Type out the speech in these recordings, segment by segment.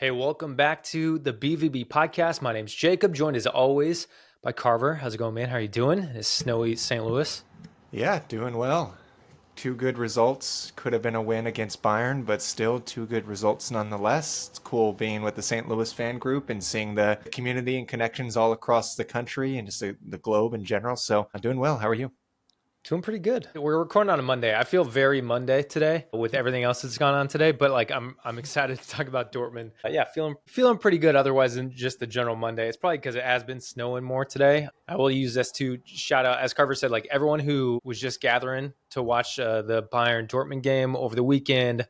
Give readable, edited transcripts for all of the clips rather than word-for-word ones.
Hey, welcome back to the BVB podcast. My name's Jacob, joined as always by Carver. How's it going, man? How are you doing? It's snowy St. Louis. Yeah, doing well. Two good results. Could have been a win against Bayern, but still two good results nonetheless. It's cool being with the St. Louis fan group and seeing the community and connections all across the country and just the globe in general. So I'm doing well. How are you? Doing pretty good. We're recording on a Monday. I feel very Monday today with everything else that's gone on today, but like I'm excited to talk about Dortmund. Yeah, feeling pretty good otherwise than just the general Monday. It's probably because it has been snowing more today. I will use this to shout out, as Carver said, like everyone who was just gathering to watch the Bayern Dortmund game over the weekend,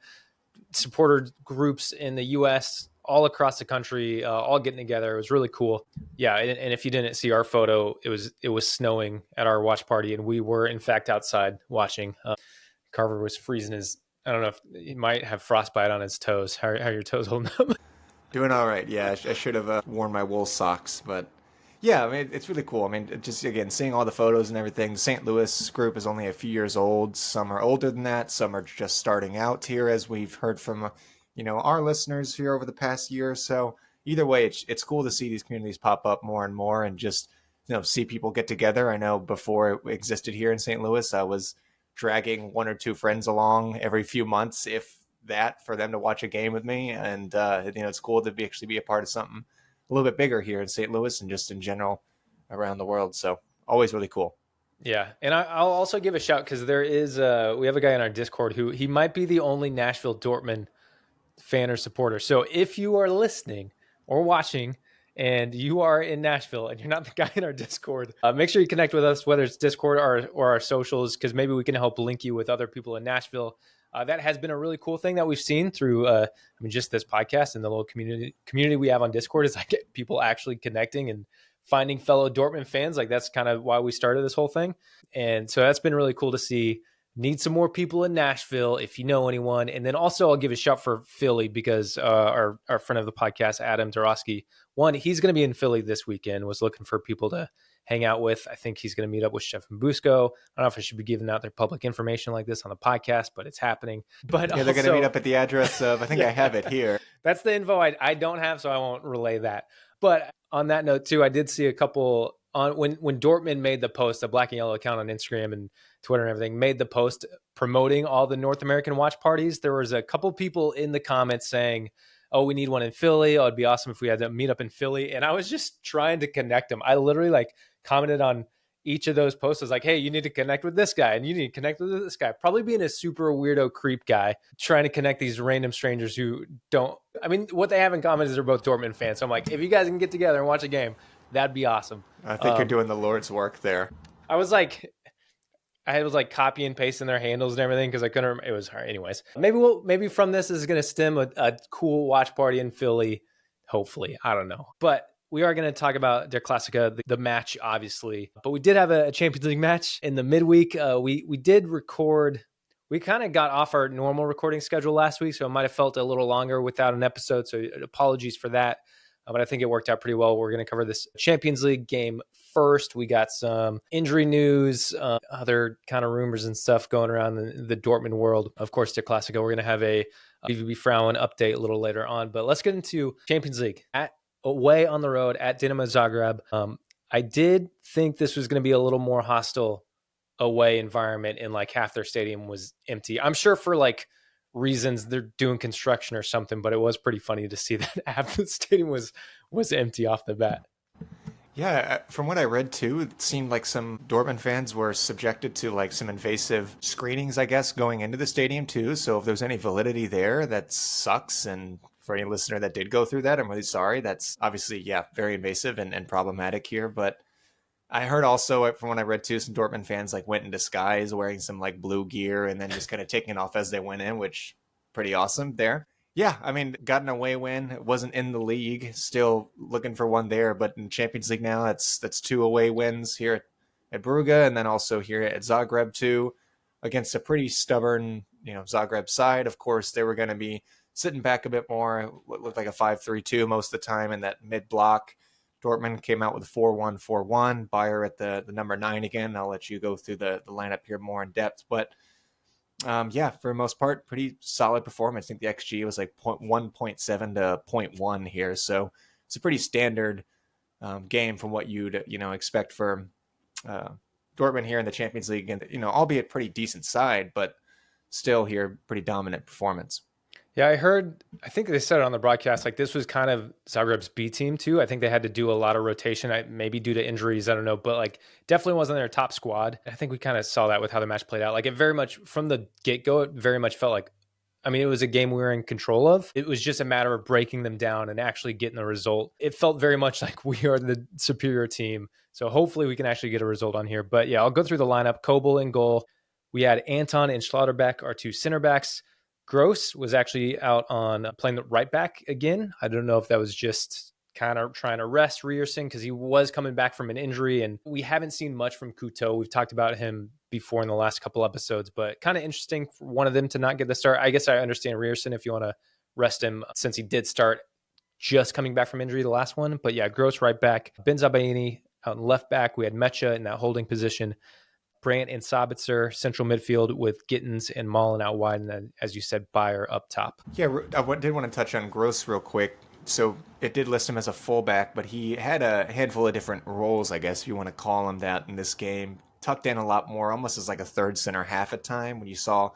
supporter groups in the U.S. all across the country, all getting together. It was really cool. Yeah, and if you didn't see our photo, it was snowing at our watch party, and we were in fact outside watching. Carver was freezing his. I don't know if he might have frostbite on his toes. How are your toes holding up? Doing all right. Yeah, I should have worn my wool socks, but yeah, I mean, it's really cool. I mean, just again, seeing all the photos and everything. The St. Louis group is only a few years old. Some are older than that. Some are just starting out here, as we've heard from, our listeners here over the past year or so. Either way, it's cool to see these communities pop up more and more and just, see people get together. I know before it existed here in St. Louis, I was dragging one or two friends along every few months, if that, for them to watch a game with me. And, it's cool to actually be a part of something a little bit bigger here in St. Louis and just in general around the world. So always really cool. Yeah, and I'll also give a shout because there is we have a guy in our Discord who he might be the only Nashville Dortmund fan or supporter. So if you are listening or watching and you are in Nashville and you're not the guy in our Discord, make sure you connect with us, whether it's Discord or our socials, because maybe we can help link you with other people in Nashville. That has been a really cool thing that we've seen through, just this podcast and the little community we have on Discord is like people actually connecting and finding fellow Dortmund fans. Like that's kind of why we started this whole thing. And so that's been really cool to see. Need some more people in Nashville if you know anyone. And then also I'll give a shout for Philly because our friend of the podcast, Adam Dorosky, he's going to be in Philly this weekend, was looking for people to hang out with. I think he's going to meet up with Chef and Busco. I don't know if I should be giving out their public information like this on the podcast, but it's happening. But Yeah, they're going to meet up at the address of, I think I have it here. That's the info I don't have, so I won't relay that. But on that note too, I did see a couple on when Dortmund made the post, the Black and Yellow account on Instagram and Twitter and everything, made the post promoting all the North American watch parties. There was a couple people in the comments saying, "Oh, we need one in Philly. Oh, it'd be awesome if we had to meet up in Philly." And I was just trying to connect them. I literally like commented on each of those posts. I was like, "Hey, you need to connect with this guy, and you need to connect with this guy." Probably being a super weirdo creep guy, trying to connect these random strangers who don't. I mean, what they have in common is they're both Dortmund fans. So I'm like, if you guys can get together and watch a game, that'd be awesome. I think you're doing the Lord's work there. I was like, I was like copy and pasting their handles and everything because I couldn't remember. It was hard. Anyways, maybe from this is going to stem a cool watch party in Philly. Hopefully, I don't know. But we are going to talk about Der Klassiker, the match, obviously. But we did have a Champions League match in the midweek. We did record. We kind of got off our normal recording schedule last week, so it might have felt a little longer without an episode. So apologies for that. But I think it worked out pretty well. We're going to cover this Champions League game first. We got some injury news, other kind of rumors and stuff going around the Dortmund world. Of course, Der Klassiker. We're going to have a BVB Frauen update a little later on. But let's get into Champions League. Away on the road at Dinamo Zagreb. I did think this was going to be a little more hostile away environment, and like half their stadium was empty. I'm sure for like reasons they're doing construction or something, but it was pretty funny to see that half the stadium was empty off the bat. Yeah, from what I read too, it seemed like some Dortmund fans were subjected to like some invasive screenings, I guess, going into the stadium too. So if there's any validity there, that sucks. And for any listener that did go through that, I'm really sorry. That's obviously, yeah, very invasive and problematic here. But I heard also from what I read too, some Dortmund fans like went in disguise wearing some like blue gear and then just kind of taking it off as they went in, which pretty awesome there. Yeah, I mean, got an away win. It wasn't in the league. Still looking for one there, but in Champions League now, that's two away wins here at Brugge, and then also here at Zagreb too, against a pretty stubborn, Zagreb side. Of course, they were going to be sitting back a bit more. What looked like a 5-3-2 most of the time in that mid block. Dortmund came out with a 4-1-4-1. Bayer at the number 9 again. I'll let you go through the lineup here more in depth, but Yeah, for the most part, pretty solid performance. I think the XG was like 1.7 to zero point 0.1 here. So it's a pretty standard game from what you'd, expect for uh, Dortmund here in the Champions League. And, albeit pretty decent side, but still here, pretty dominant performance. Yeah, I think they said it on the broadcast, like this was kind of Zagreb's B team too. I think they had to do a lot of rotation, maybe due to injuries, I don't know, but like definitely wasn't their top squad. I think we kind of saw that with how the match played out. Like it very much from the get-go, it very much felt like, I mean, it was a game we were in control of. It was just a matter of breaking them down and actually getting the result. It felt very much like we are the superior team. So hopefully we can actually get a result on here. But yeah, I'll go through the lineup. Kobel in goal. We had Anton and Schlotterbeck, our two center backs. Gross was actually out on playing the right back again. I don't know if that was just kind of trying to rest Ryerson because he was coming back from an injury, and we haven't seen much from Couto. We've talked about him before in the last couple episodes, but kind of interesting for one of them to not get the start. I guess I understand Ryerson if you want to rest him since he did start just coming back from injury the last one. But yeah, Gross right back, Benzabaini out in left back. We had Mecha in that holding position. Brandt and Sabitzer, central midfield with Gittens and Mullen out wide. And then, as you said, Bayer up top. Yeah, I did want to touch on Gross real quick. So it did list him as a fullback, but he had a handful of different roles, I guess, if you want to call him that in this game. Tucked in a lot more, almost as like a third center half at time. When you saw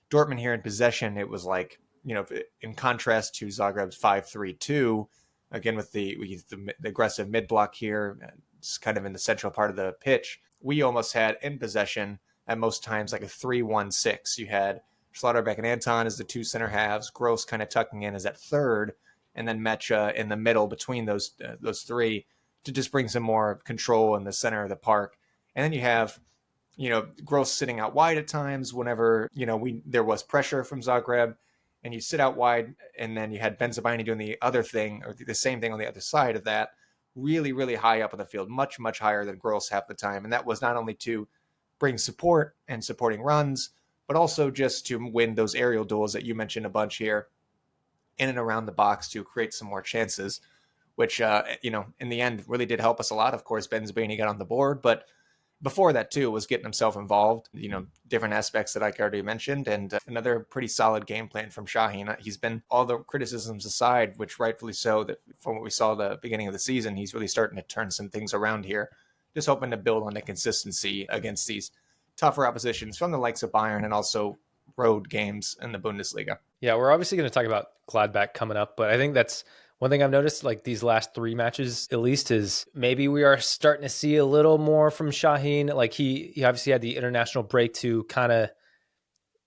Dortmund here in possession, it was like, in contrast to Zagreb's 5-3-2, again with the aggressive mid block here, it's kind of in the central part of the pitch. We almost had in possession at most times like a 3-1-6. You had Schlotterbeck and Anton as the two center halves, Gross kind of tucking in as that third, and then Mecha in the middle between those three to just bring some more control in the center of the park. And then you have, Gross sitting out wide at times whenever, there was pressure from Zagreb, and you sit out wide, and then you had Benzabaini doing the other thing, or the same thing on the other side of that, really, really high up on the field, much, much higher than Gross half the time. And that was not only to bring support and supporting runs, but also just to win those aerial duels that you mentioned a bunch here in and around the box to create some more chances, which, in the end really did help us a lot. Of course, Benzabaini got on the board, but before that too was getting himself involved, different aspects that I already mentioned, and another pretty solid game plan from Şahin. He's been, all the criticisms aside, which rightfully so, that from what we saw the beginning of the season, he's really starting to turn some things around here, just hoping to build on the consistency against these tougher oppositions from the likes of Bayern and also road games in the Bundesliga. Yeah, we're obviously going to talk about Gladbach coming up, but I think that's one thing I've noticed, like these last three matches at least, is maybe we are starting to see a little more from Şahin. Like he obviously had the international break to kind of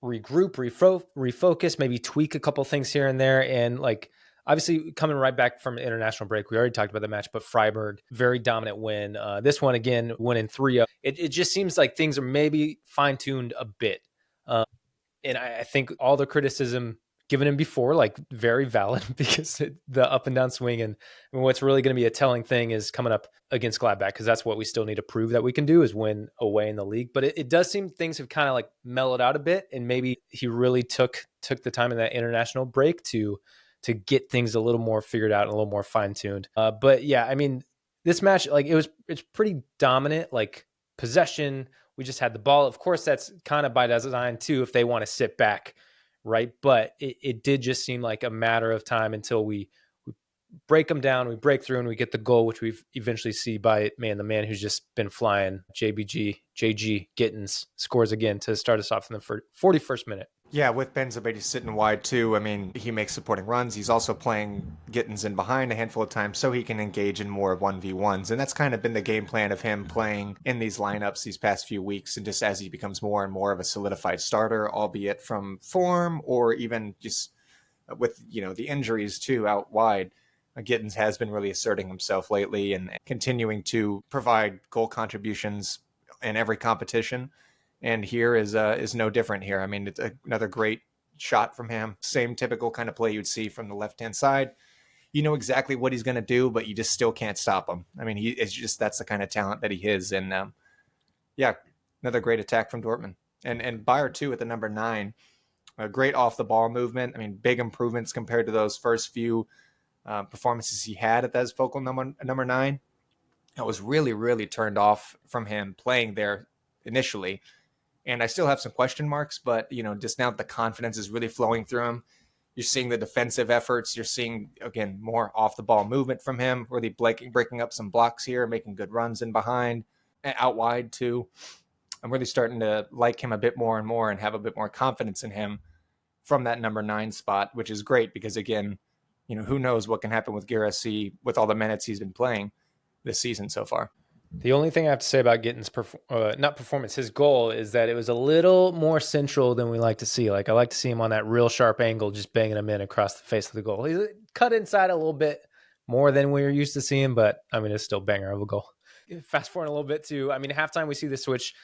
regroup, refocus, maybe tweak a couple things here and there. And like obviously coming right back from an international break, we already talked about the match, but Freiburg, very dominant win. This one again, winning 3-0. It just seems like things are maybe fine-tuned a bit. And I think all the criticism given him before, like very valid, because the up and down swing. And what's really going to be a telling thing is coming up against Gladbach, because that's what we still need to prove that we can do, is win away in the league. But it does seem things have kind of like mellowed out a bit, and maybe he really took the time in that international break to get things a little more figured out and a little more fine tuned. But yeah, I mean, this match, like it's pretty dominant, like possession. We just had the ball. Of course, that's kind of by design too, if they want to sit back, right? But it did just seem like a matter of time until we break them down, we break through, and we get the goal, which we eventually see by the man who's just been flying, JG Gittens scores again to start us off in the 41st minute. Yeah, with Benzabaini sitting wide too. I mean, he makes supporting runs. He's also playing Gittens in behind a handful of times so he can engage in more 1v1s. And that's kind of been the game plan of him playing in these lineups these past few weeks. And just as he becomes more and more of a solidified starter, albeit from form or even just with, the injuries too out wide, Gittens has been really asserting himself lately and continuing to provide goal contributions in every competition. And here is no different here. I mean, it's another great shot from him. Same typical kind of play you'd see from the left-hand side. You know exactly what he's going to do, but you just still can't stop him. I mean, that's the kind of talent that he is. And yeah, another great attack from Dortmund. And Bayer too at the number 9. A great off-the-ball movement. I mean, big improvements compared to those first few performances he had at that focal number 9. I was really, really turned off from him playing there initially. And I still have some question marks, but, just now the confidence is really flowing through him. You're seeing the defensive efforts. You're seeing, again, more off the ball movement from him, really breaking up some blocks here, making good runs in behind, and out wide too. I'm really starting to like him a bit more and more and have a bit more confidence in him from that number 9 spot, which is great because, again, who knows what can happen with Guirassy with all the minutes he's been playing this season so far. The only thing I have to say about Gittens' not performance, his goal, is that it was a little more central than we like to see. Like, I like to see him on that real sharp angle, just banging him in across the face of the goal. He's cut inside a little bit more than we were used to seeing, but I mean, it's still banger of a goal. Fast forward a little bit to, halftime, we see the switch.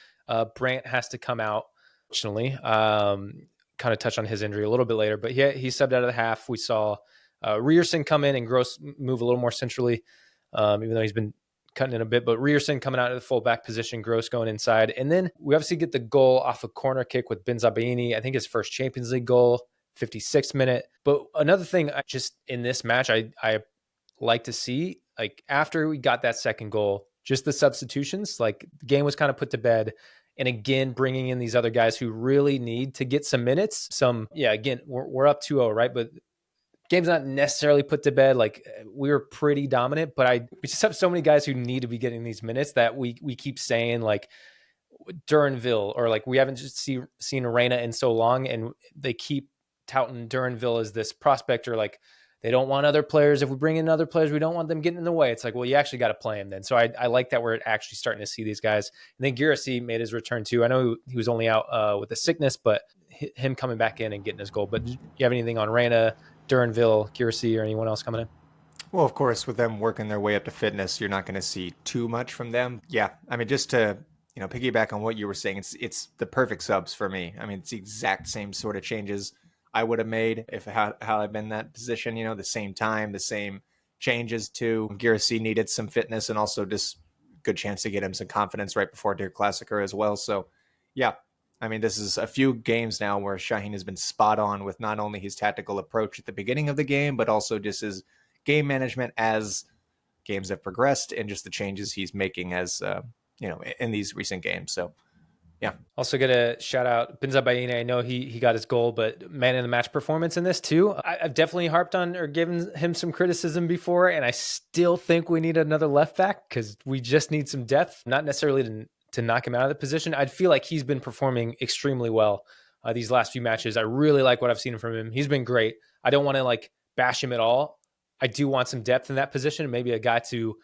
Brandt has to come out, fortunately. Kind of touch on his injury a little bit later, but he subbed out of the half. We saw Rierson come in and Gross move a little more centrally, even though he's been cutting in a bit, but Rierson coming out of the fullback position, Gross going inside. And then we obviously get the goal off a corner kick with Benzabaini. I think his first Champions League goal, 56th minute. But another thing just in this match, I like to see, like after we got that second goal, just the substitutions, like the game was kind of put to bed. And again, bringing in these other guys who really need to get some minutes. Again, we're up 2-0, right? But game's not necessarily put to bed. Like we were pretty dominant, but we just have so many guys who need to be getting these minutes that we keep saying like Duranville, or like we haven't just seen Arena in so long, and they keep touting Duranville as this prospect, or like they don't want other players. If we bring in other players, we don't want them getting in the way. It's like, well, you actually got to play him then. So I like that we're actually starting to see these guys. And then Guirassy made his return too. I know he was only out with a sickness, but him coming back in and getting his goal. But do you have anything on Reyna, Duranville, Guirassy, or anyone else coming in? Well, of course, with them working their way up to fitness, you're not going to see too much from them. Yeah, just to piggyback on what you were saying, it's the perfect subs for me. It's the exact same sort of changes I would have made if how I've been in that position. The same time, the same changes too. Guirassy needed some fitness and also just good chance to get him some confidence right before their Klassiker as well. So, yeah. This is a few games now where Şahin has been spot on with not only his tactical approach at the beginning of the game, but also just his game management as games have progressed and just the changes he's making as, in these recent games. So, yeah. Also get a shout out Benzabaini. I know he got his goal, but man in the match performance in this too. I've definitely harped on or given him some criticism before, and I still think we need another left back because we just need some depth, not necessarily to knock him out of the position. I'd feel like he's been performing extremely well these last few matches. I really like what I've seen from him. He's been great. I don't want to like bash him at all. I do want some depth in that position, maybe a guy to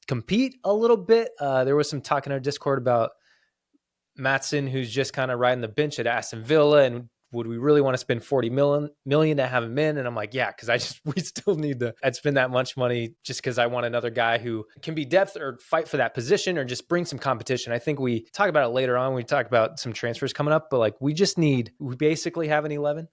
compete a little bit. There was some talk in our Discord about Maatsen, who's just kind of riding the bench at Aston Villa, and would we really want to spend 40 million to have him in? And I'm like, yeah, because we still need to spend that much money just because I want another guy who can be depth or fight for that position or just bring some competition. I think we talk about it later on. We talk about some transfers coming up, but like we basically have an 11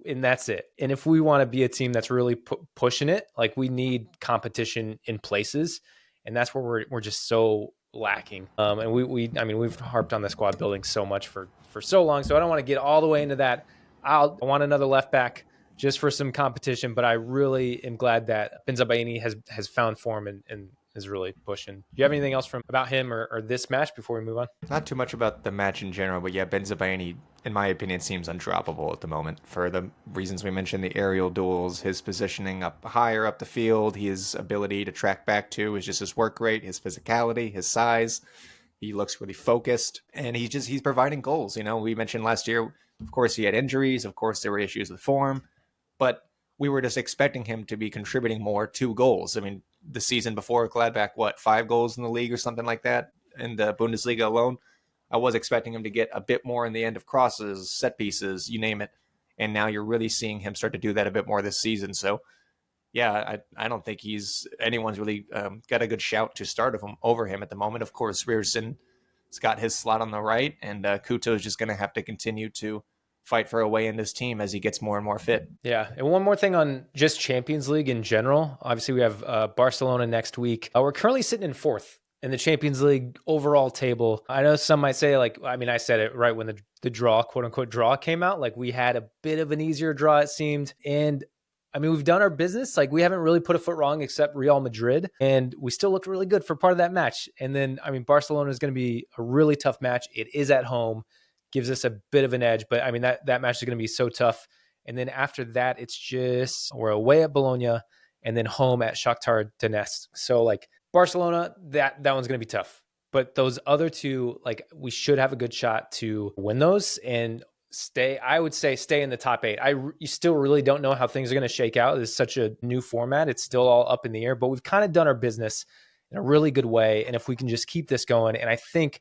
and that's it. And if we want to be a team that's really pushing it, like we need competition in places. And that's where we're just so lacking. And we've harped on the squad building so much for so long. So I don't want to get all the way into that. I want another left back just for some competition, but I really am glad that Benzabaini has found form and is really pushing. Do you have anything else about him or this match before we move on? Not too much about the match in general, but yeah, Benzabaini, in my opinion, seems undroppable at the moment for the reasons we mentioned, the aerial duels, his positioning up higher up the field, his ability to track back to is just his work rate, his physicality, his size. He looks really focused, and he's providing goals. We mentioned last year, of course, he had injuries. Of course, there were issues with form, but we were just expecting him to be contributing more to goals. The season before Gladbach, 5 goals in the league or something like that in the Bundesliga alone. I was expecting him to get a bit more in the end of crosses, set pieces, you name it. And now you're really seeing him start to do that a bit more this season. So, yeah, I don't think anyone's really got a good shout to start over him at the moment. Of course, Rierson has got his slot on the right, and Kuto is just going to have to continue to fight for a way in this team as he gets more and more fit. Yeah. And one more thing on just Champions League in general. Obviously, we have Barcelona next week. We're currently sitting in 4th in the Champions League overall table. I know some might say, I said it right when the draw, quote unquote draw came out. Like we had a bit of an easier draw, it seemed. And I mean, we've done our business. Like, we haven't really put a foot wrong except Real Madrid, and we still looked really good for part of that match. And then, I mean, Barcelona is going to be a really tough match. It is at home, gives us a bit of an edge, but I mean, that match is going to be so tough. And then after that, it's just we're away at Bologna and then home at Shakhtar Donetsk. So like Barcelona, that one's going to be tough. But those other two, like, we should have a good shot to win those and stay. I would say stay in the top 8. You still really don't know how things are going to shake out. It's such a new format. It's still all up in the air, but we've kind of done our business in a really good way. And if we can just keep this going, and I think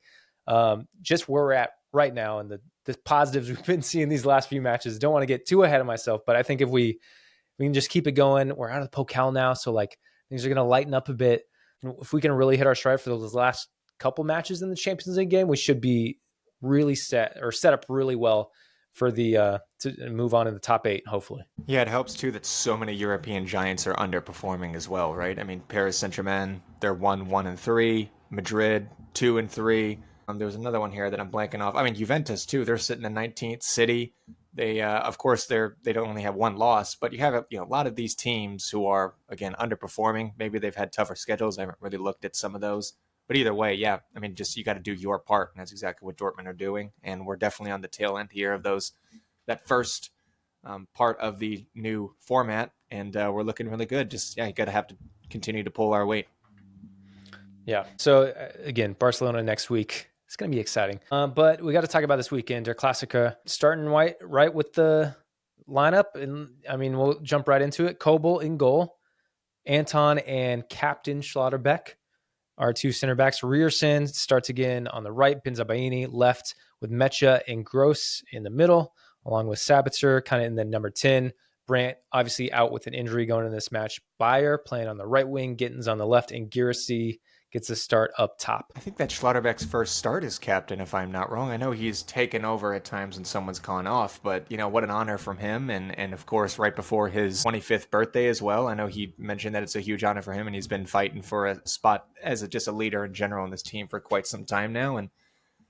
just where we're at right now and the positives we've been seeing these last few matches, don't want to get too ahead of myself, but I think if we can just keep it going, we're out of the Pokal now. So like things are going to lighten up a bit. If we can really hit our stride for those last couple matches in the Champions League game, we should be really set up really well for the to move on in the top 8, hopefully. Yeah, it helps too that so many European giants are underperforming as well, right? I mean, Paris Saint-Germain, they're 1-3, Madrid 2-3. There was another one here that I'm blanking off. I mean, Juventus too. They're sitting in 19th. City, they of course they don't only have one loss, but you have a lot of these teams who are again underperforming. Maybe they've had tougher schedules. I haven't really looked at some of those. But either way, yeah, I mean, just you got to do your part, and that's exactly what Dortmund are doing. And we're definitely on the tail end here of that first part of the new format, and we're looking really good. Just you got to have to continue to pull our weight. Yeah. So again, Barcelona next week. It's going to be exciting. But we got to talk about this weekend. Our Klassiker starting right with the lineup, and I mean we'll jump right into it. Kobel in goal, Anton and Captain Schlotterbeck. Our two center backs. Rierson starts again on the right. Benzabaini left with Mecha and Gross in the middle, along with Sabitzer kind of in the number 10. Brandt obviously out with an injury going in this match. Bayer playing on the right wing, Gittens on the left, and Girassi gets the start up top. I think that Schlotterbeck's first start as captain, if I'm not wrong. I know he's taken over at times when someone's gone off, but what an honor from him. And of course, right before his 25th birthday as well. I know he mentioned that it's a huge honor for him, and he's been fighting for a spot as just a leader in general in this team for quite some time now. And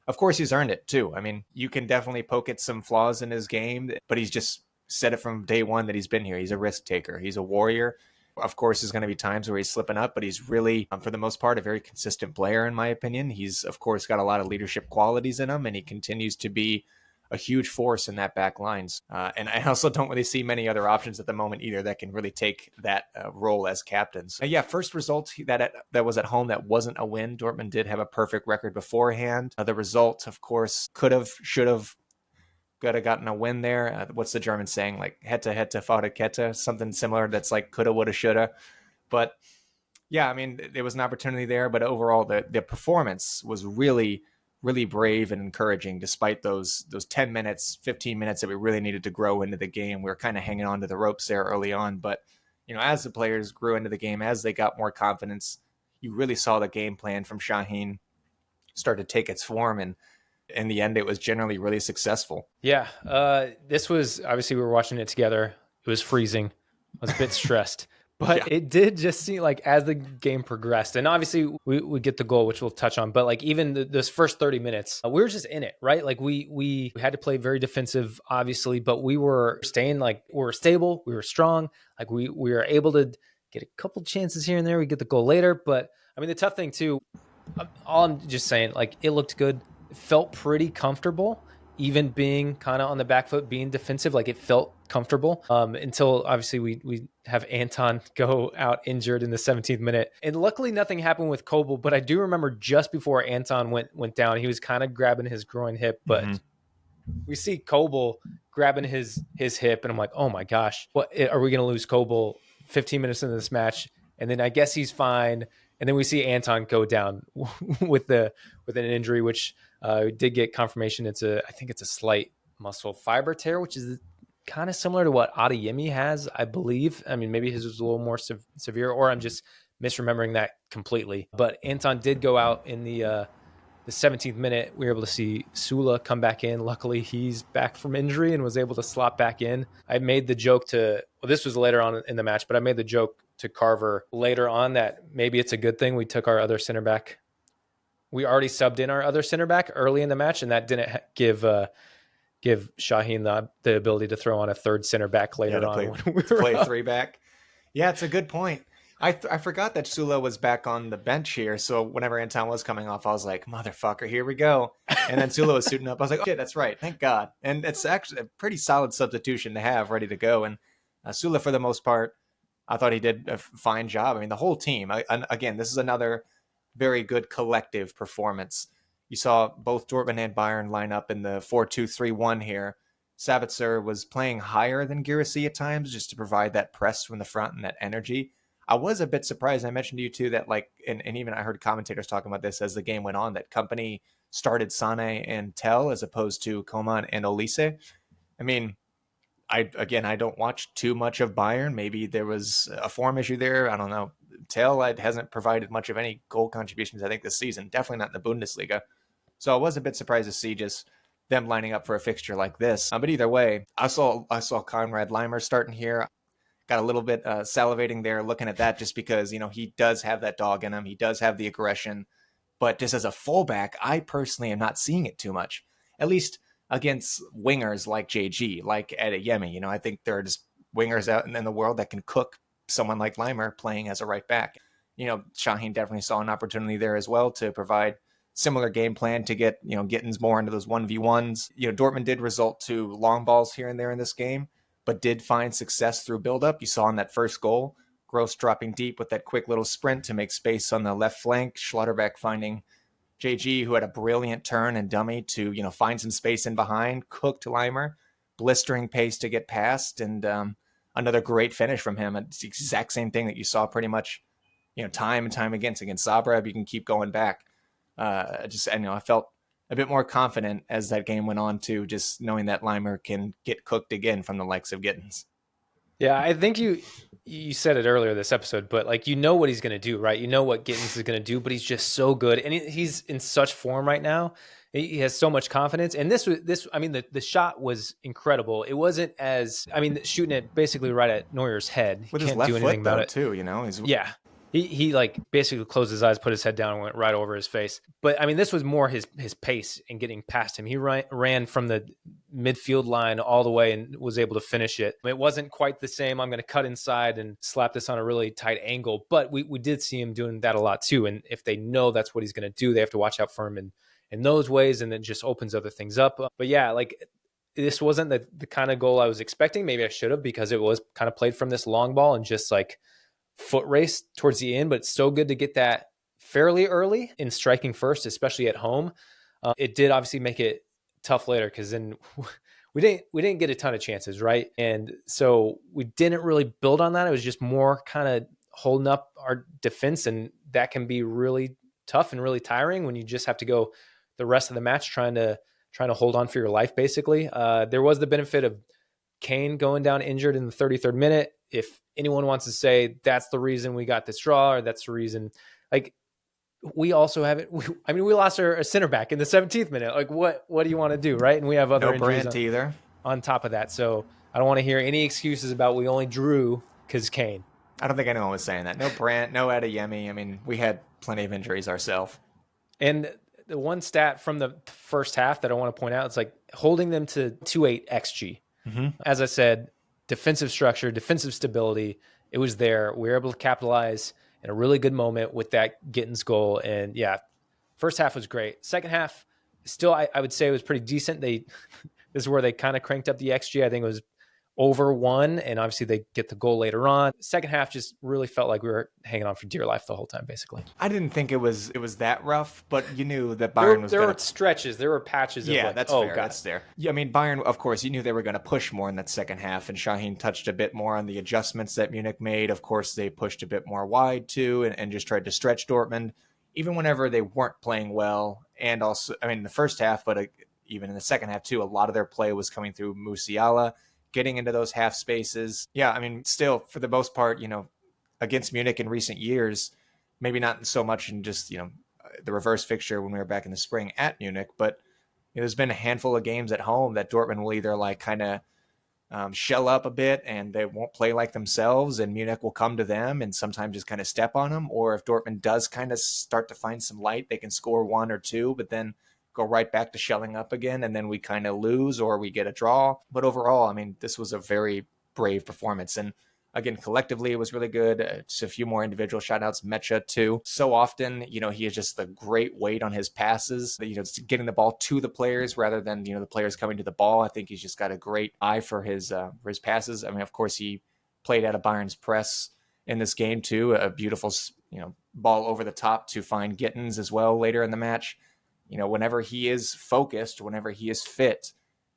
of course, he's earned it too. I mean, you can definitely poke at some flaws in his game, but he's just said it from day one that he's been here. He's a risk taker. He's a warrior. Of course, there's going to be times where he's slipping up, but he's really, for the most part, a very consistent player, in my opinion. He's, of course, got a lot of leadership qualities in him, and he continues to be a huge force in that back lines. And I also don't really see many other options at the moment either that can really take that role as captains. First result that was at home that wasn't a win. Dortmund did have a perfect record beforehand. The result, of course, could have, should have, could have gotten a win there. What's the German saying? Like hätte, Fahrradkette, something similar that's like coulda, woulda, shoulda. But yeah, I mean, there was an opportunity there, but overall the performance was really, really brave and encouraging despite those 10 minutes, 15 minutes that we really needed to grow into the game. We were kind of hanging on to the ropes there early on. But, as the players grew into the game, as they got more confidence, you really saw the game plan from Şahin start to take its form. And in the end, it was generally really successful. Yeah. This was, obviously, we were watching it together. It was freezing. I was a bit stressed. But It did just seem like as the game progressed, and obviously we get the goal, which we'll touch on, but like even those first 30 minutes, we were just in it, right? Like we had to play very defensive, obviously, but we were staying, like, we were stable, we were strong, like we were able to get a couple chances here and there. We get the goal later, but I mean, the tough thing too, all I'm just saying, like, it looked good. It felt pretty comfortable, even being kind of on the back foot, being defensive. Like, it felt comfortable until obviously we have Anton go out injured in the 17th minute. And luckily nothing happened with Kobel, but I do remember just before Anton went down, he was kind of grabbing his groin hip, but we see Kobel grabbing his hip, and I'm like, oh my gosh, what are we going to lose Kobel 15 minutes into this match? And then I guess he's fine. And then we see Anton go down with an injury, which did get confirmation. I think it's a slight muscle fiber tear, which is kind of similar to what Adeyemi has, I believe. I mean, maybe his was a little more severe, or I'm just misremembering that completely. But Anton did go out in the 17th minute. We were able to see Sula come back in. Luckily, he's back from injury and was able to slot back in. I made the joke this was later on in the match, but I made the joke to Carver later on that maybe it's a good thing we took our other center back. We already subbed in our other center back early in the match, and that didn't give give Shaheen the ability to throw on a third center back later on when we to were play up. 3-back. Yeah, it's a good point. I forgot that Sula was back on the bench here, so whenever Anton was coming off, I was like, motherfucker, here we go. And then Sula was suiting up. I was like, okay, that's right. Thank God. And it's actually a pretty solid substitution to have ready to go. And Sula, for the most part, I thought he did a fine job. I mean, the whole team. Again, this is another very good collective performance. You saw both Dortmund and Bayern line up in the 4-2-3-1 here. Sabitzer was playing higher than Girassi at times just to provide that press from the front and that energy. I was a bit surprised. I mentioned to you too that and even I heard commentators talking about this as the game went on, that Company started Sane and Tell as opposed to Coman and Olise. I mean, I don't watch too much of Bayern. Maybe there was a form issue there. I don't know. Tell hasn't provided much of any goal contributions, I think, this season. Definitely not in the Bundesliga. So I was a bit surprised to see just them lining up for a fixture like this. But either way, I saw Konrad Leimer starting here. Got a little bit salivating there looking at that just because, he does have that dog in him. He does have the aggression. But just as a fullback, I personally am not seeing it too much. At least against wingers like JG, like Adeyemi. I think there are just wingers out in the world that can cook someone like Leimer playing as a right back. Shaheen definitely saw an opportunity there as well to provide similar game plan to get, Gittens more into those 1v1s. Dortmund did result to long balls here and there in this game, but did find success through buildup. You saw in that first goal, Gross dropping deep with that quick little sprint to make space on the left flank. Schlotterbeck finding JG, who had a brilliant turn and dummy to, find some space in behind, cooked Leimer, blistering pace to get past, and another great finish from him. It's the exact same thing that you saw pretty much, time and time against Zagreb. You can keep going back. I felt a bit more confident as that game went on too, just knowing that Leimer can get cooked again from the likes of Gittens. Yeah, I think you said it earlier this episode, but what he's going to do, right? You know what Gittens is going to do, but he's just so good, and he's in such form right now. He has so much confidence, and the shot was incredible. It wasn't shooting it basically right at Neuer's head. With his left foot though, too, Yeah. He basically closed his eyes, put his head down, and went right over his face. But this was more his pace and getting past him. He ran from the midfield line all the way and was able to finish it. It wasn't quite the same. I'm going to cut inside and slap this on a really tight angle, but we did see him doing that a lot too. And if they know that's what he's going to do, they have to watch out for him in those ways, and then just opens other things up. But yeah, this wasn't the kind of goal I was expecting. Maybe I should have, because it was kind of played from this long ball and just foot race towards the end, but it's so good to get that fairly early in striking first, especially at home. It did obviously make it tough later, because then we didn't get a ton of chances, right? And so we didn't really build on that. It was just more kind of holding up our defense, and that can be really tough and really tiring when you just have to go the rest of the match trying to hold on for your life, basically. There was the benefit of Kane going down injured in the 33rd minute. If anyone wants to say that's the reason we got this draw, or that's the reason, we also have it. We lost our center back in the 17th minute. What do you want to do, right? And we have other injuries either on top of that. So I don't want to hear any excuses about we only drew because Kane. I don't think anyone was saying that. No Brandt, no Adeyemi. We had plenty of injuries ourselves. And the one stat from the first half that I want to point out, it's holding them to 2.8 XG. Mm-hmm. As I said, defensive structure, defensive stability, it was there. We were able to capitalize in a really good moment with that Gittens goal. And yeah, first half was great. Second half, still, I would say it was pretty decent. This is where they kind of cranked up the XG. I think it was over 1, and obviously they get the goal later on. Second half just really felt like we were hanging on for dear life the whole time, basically. I didn't think it was that rough, but you knew that Bayern was there were stretches, there were patches. Yeah, of that's fair. That's there. Yeah, Bayern, of course, you knew they were going to push more in that second half, and Shaheen touched a bit more on the adjustments that Munich made. Of course, they pushed a bit more wide too, and just tried to stretch Dortmund, even whenever they weren't playing well. And also, in the first half, but even in the second half too, a lot of their play was coming through Musiala, getting into those half spaces. Yeah, still, for the most part, against Munich in recent years, maybe not so much in just, the reverse fixture when we were back in the spring at Munich, but there's been a handful of games at home that Dortmund will either shell up a bit and they won't play like themselves, and Munich will come to them and sometimes just kind of step on them. Or if Dortmund does kind of start to find some light, they can score 1 or 2, but then go right back to shelling up again, and then we kind of lose or we get a draw. But overall, I mean, this was a very brave performance. And again, collectively, it was really good. Just a few more individual shout-outs. Mecha, too. So often, he has just the great weight on his passes, just getting the ball to the players rather than, the players coming to the ball. I think he's just got a great eye for his passes. I mean, of course, he played out of Bayern's press in this game, too. A beautiful, ball over the top to find Gittens as well later in the match. Whenever he is focused, whenever he is fit,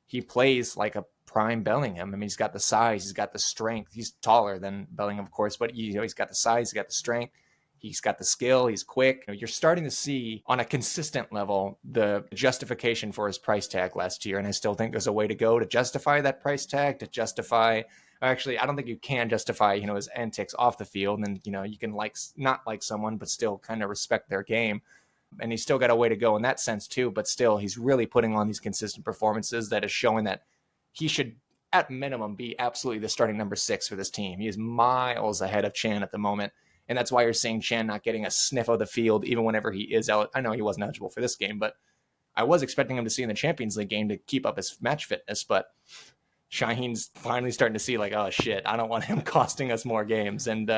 he plays like a prime Bellingham. I mean, he's got the size, he's got the strength. He's taller than Bellingham, of course, but he's got the size, he's got the strength, he's got the skill, he's quick. You're starting to see on a consistent level the justification for his price tag last year, and I still think there's a way to go to justify that price tag, to justify. Actually, I don't think you can justify, his antics off the field, and you can not like someone, but still kind of respect their game. And he's still got a way to go in that sense too, but still he's really putting on these consistent performances that is showing that he should at minimum be absolutely the starting number 6 for this team. He is miles ahead of Chan at the moment. And that's why you're seeing Chan not getting a sniff of the field, even whenever he is out. I know he wasn't eligible for this game, but I was expecting him to see in the Champions League game to keep up his match fitness. But Shaheen's finally starting to see like, oh shit, I don't want him costing us more games. And,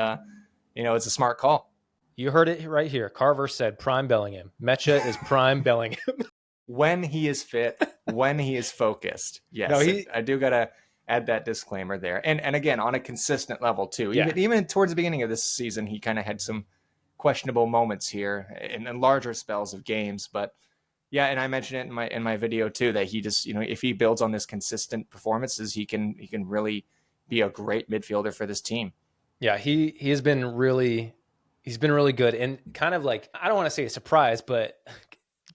it's a smart call. You heard it right here. Carver said prime Bellingham. Mecha is prime Bellingham. When he is fit, when he is focused. Yes, no, I do got to add that disclaimer there. And again, on a consistent level too. Yeah. Even towards the beginning of this season, he kind of had some questionable moments here in larger spells of games. But yeah, and I mentioned it in my video too, that he just, if he builds on this consistent performances, he can really be a great midfielder for this team. Yeah, he has been really... He's been really good, and kind of like, I don't want to say a surprise, but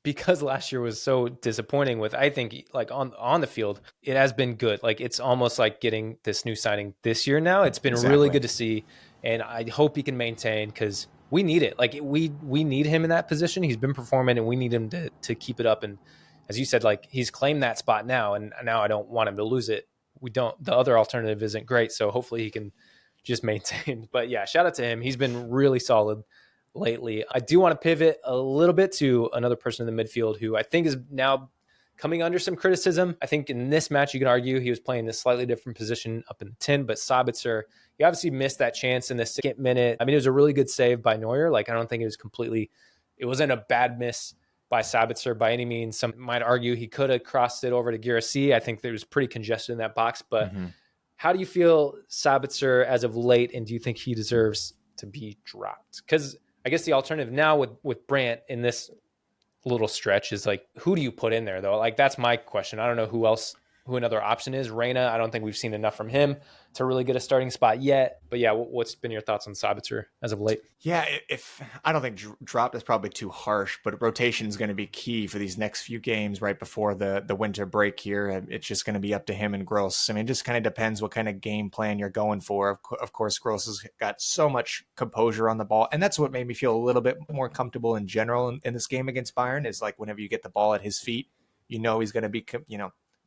because last year was so disappointing with, I think, like on the field, it has been good. Like, it's almost like getting this new signing this year now. It's been really good to see, and I hope he can maintain, because we need it. Like, we need him in that position. He's been performing, and we need him to keep it up. And as you said, like, he's claimed that spot now, and now I don't want him to lose it. The other alternative isn't great, so hopefully he can just maintained. But yeah, shout out to him. He's been really solid lately. I do want to pivot a little bit to another person in the midfield who I think is now coming under some criticism. I think in this match, you can argue he was playing this slightly different position up in the 10, but Sabitzer, he obviously missed that chance in the 2nd minute. I mean, it was a really good save by Neuer. Like, I don't think it wasn't a bad miss by Sabitzer by any means. Some might argue he could have crossed it over to Guirassy. I think there was pretty congested in that box, but How do you feel Sabitzer as of late, and do you think he deserves to be dropped? Because I guess the alternative now with Brandt in this little stretch is like, who do you put in there, though? Like, that's my question. I don't know who another option is. Reyna, I don't think we've seen enough from him to really get a starting spot yet. But yeah, what's been your thoughts on Sabitzer as of late? Yeah, if I don't think dropped is probably too harsh, but rotation is going to be key for these next few games right before the winter break here. It's just going to be up to him and Gross. I mean, it just kind of depends what kind of game plan you're going for. Of course, Gross has got so much composure on the ball, and that's what made me feel a little bit more comfortable in general in this game against Bayern, is like whenever you get the ball at his feet, he's going to be,